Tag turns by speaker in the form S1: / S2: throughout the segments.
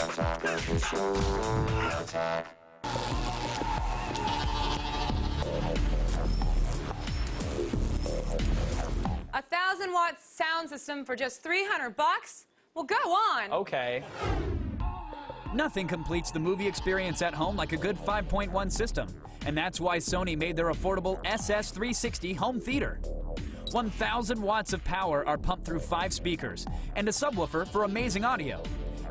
S1: A 1,000-watt sound system for just $300? Well, go on.
S2: Okay.
S3: Nothing completes the movie experience at home like a good 5.1 system, and that's why Sony made their affordable SS360 home theater. 1,000 watts of power are pumped through 5 speakers and a subwoofer for amazing audio.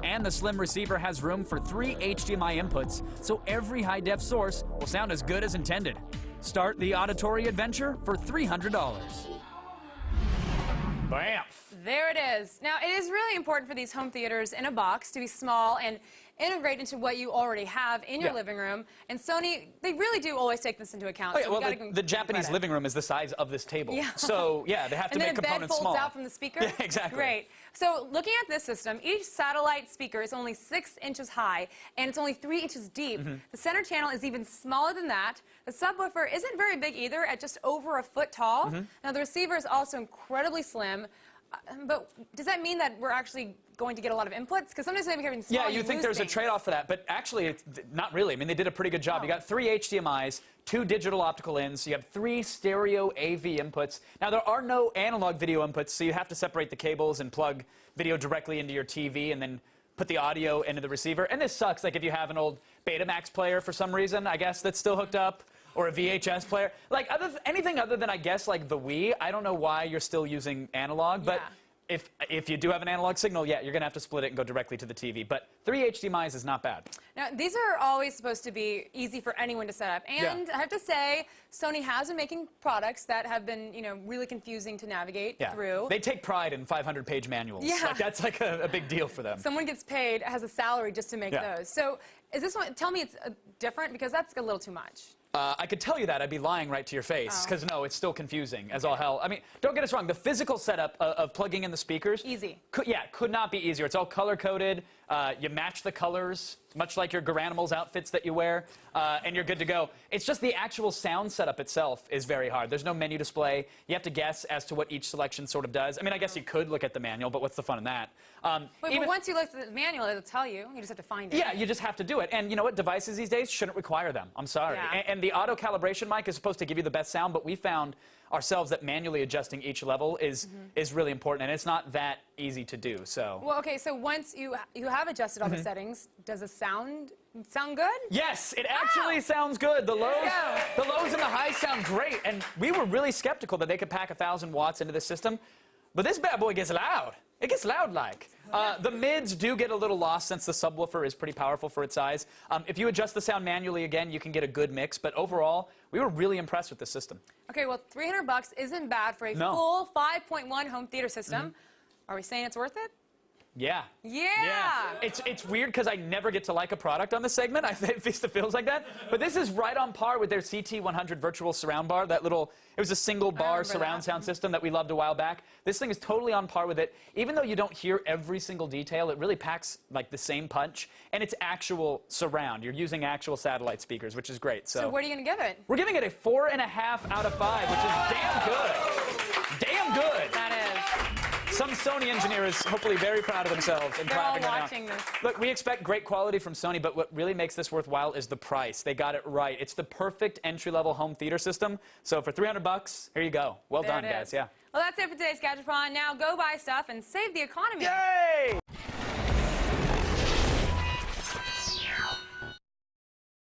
S3: And the slim receiver has room for 3 HDMI inputs, so every high-def source will sound as good as intended. Start the auditory adventure for $300.
S2: Bam!
S1: There it is. Now, it is really important for these home theaters in a box to be small and integrate into what you already have in your living room. And Sony, they really do always take this into account.
S2: Oh, yeah,
S1: so
S2: well, the Japanese living room is the size of this table.
S1: Yeah.
S2: So, yeah, they have to make components small.
S1: And then a bed folds out from the speaker?
S2: Yeah, exactly.
S1: Great. So, looking at this system, each satellite speaker is only 6 inches high, and it's only 3 inches deep. The center channel is even smaller than that. The subwoofer isn't very big either, at just over a foot tall. Now, the receiver is also incredibly slim. But does that mean that we're actually going to get a lot of inputs? Because sometimes maybe having small,
S2: you think there's a trade-off for that, but actually, it's not really. I mean, they did a pretty good job. You got 3 HDMIs, 2 digital optical ins, you have 3 stereo AV inputs. Now, there are no analog video inputs, so you have to separate the cables and plug video directly into your TV and then put the audio into the receiver. And this sucks, like if you have an old Betamax player for some reason, I guess, that's still hooked up, or a VHS player. Like, anything other than, I guess, like the Wii, I don't know why you're still using analog, but if you do have an analog signal, yeah, you're going to have to split it and go directly to the TV. But 3 HDMIs is not bad.
S1: Now, these are always supposed to be easy for anyone to set up. And I have to say, Sony has been making products that have been, you know, really confusing to navigate through.
S2: They take pride in 500-page manuals. Like, that's like a big deal for them.
S1: Someone gets paid, has a salary just to make those. So is this one, tell me it's different, because that's a little too much.
S2: I could tell you that. I'd be lying right to your face, because no, it's still confusing as all hell. I mean, don't get us wrong. The physical setup of plugging in the speakers, could not be easier. It's all color-coded. You match the colors, much like your Garanimals outfits that you wear, and you're good to go. It's just the actual sound setup itself is very hard. There's no menu display. You have to guess as to what each selection sort of does. I mean, I guess you could look at the manual, but what's the fun in that?
S1: But once you look at the manual, it'll tell you. You just have to find it.
S2: Yeah, you just have to do it. And you know what? Devices these days shouldn't require them. I'm sorry. And the auto calibration mic is supposed to give you the best sound, but we found ourselves that manually adjusting each level is really important, and it's not that easy to do. So.
S1: Well, okay. So once you have adjusted all the settings, does the sound good?
S2: Yes, it actually sounds good. The lows and the highs sound great, and we were really skeptical that they could pack 1,000 watts into the system, but this bad boy gets loud. It gets loud like. The mids do get a little lost since the subwoofer is pretty powerful for its size. If you adjust the sound manually again, you can get a good mix, but overall, we were really impressed with this system.
S1: Okay, well, $300 isn't bad for a full 5.1 home theater system. Are we saying it's worth it?
S2: Yeah.
S1: Yeah.
S2: It's weird because I never get to like a product on this segment. It feels like that. But this is right on par with their CT100 virtual surround bar. It was a single bar surround sound system that we loved a while back. This thing is totally on par with it. Even though you don't hear every single detail, it really packs like the same punch. And it's actual surround. You're using actual satellite speakers, which is great.
S1: So what are you going to give it?
S2: We're giving it a 4.5 out of 5, which is damn good. Damn good.
S1: That is.
S2: Some Sony engineers hopefully very proud of themselves and clapping
S1: all watching this.
S2: Look, we expect great quality from Sony, but what really makes this worthwhile is the price. They got it right. It's the perfect entry-level home theater system. So for $300, here you go. Well done, guys. Yeah.
S1: Well, that's it for today's Gadget Prawn. Now go buy stuff and save the economy.
S2: Yay!